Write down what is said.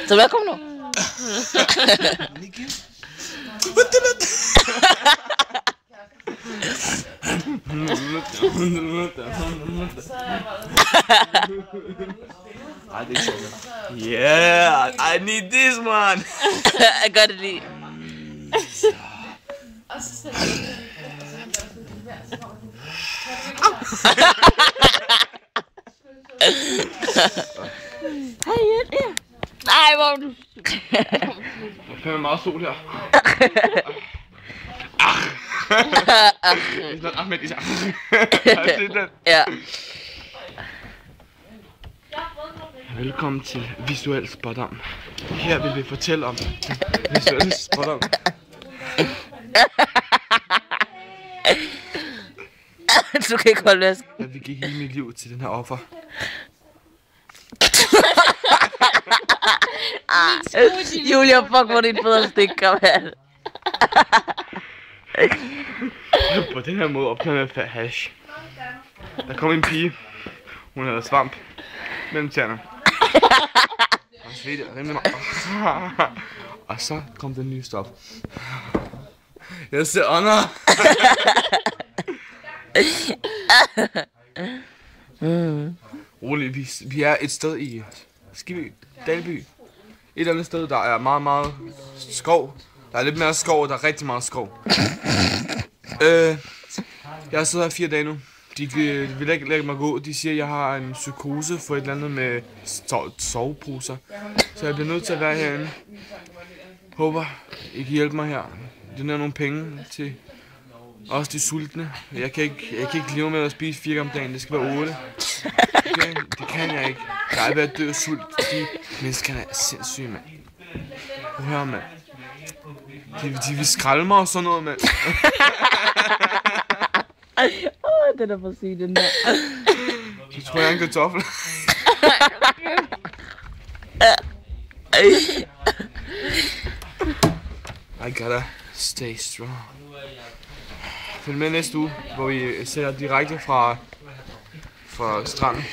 Så hvad kom nu? Yeah, I need this one. Jeg gør det lige. Nej, hvor du... Der er fandme meget sol her. Ahmed, Ja. Velkommen til Visuel Spådom. Her vil vi fortælle om Visuel Spådom. Du kan ikke holde væsk. Jeg vil give hele mit liv til den her offer. Julia, fuck, hvor dit fødderstik kom her. På den her måde opnår jeg fat hash. Der kom en pige. Hun havde svamp mellem tæerne. Og svedte rimelig meget. Og så kom den nye stof. Jeg ser under. Rolig, vi er et sted i Skibby, Dalby. Et andet sted, der er meget skov. Der er lidt mere skov, der er rigtig meget skov. Jeg har siddet her 4 dage nu. De vil ikke lade mig gå. De siger, at jeg har en psykose for et eller andet med soveposer. Så jeg bliver nødt til at være herinde. Håber, I kan hjælpe mig her. Det er nogle penge til også de sultne. Jeg kan ikke leve med at spise 4 gange om dagen. Det skal være 8. Okay? Det kan jeg ikke. Jeg er ved at dø af sult. De menneskerne er sindssyge, mand. Hør, mand. De vil skralde mig og sådan noget, mand. Den er for syg, den der. Du tror, jeg er en kartoffel. I gotta stay strong. Følg med næste uge, hvor vi ser direkte fra stranden.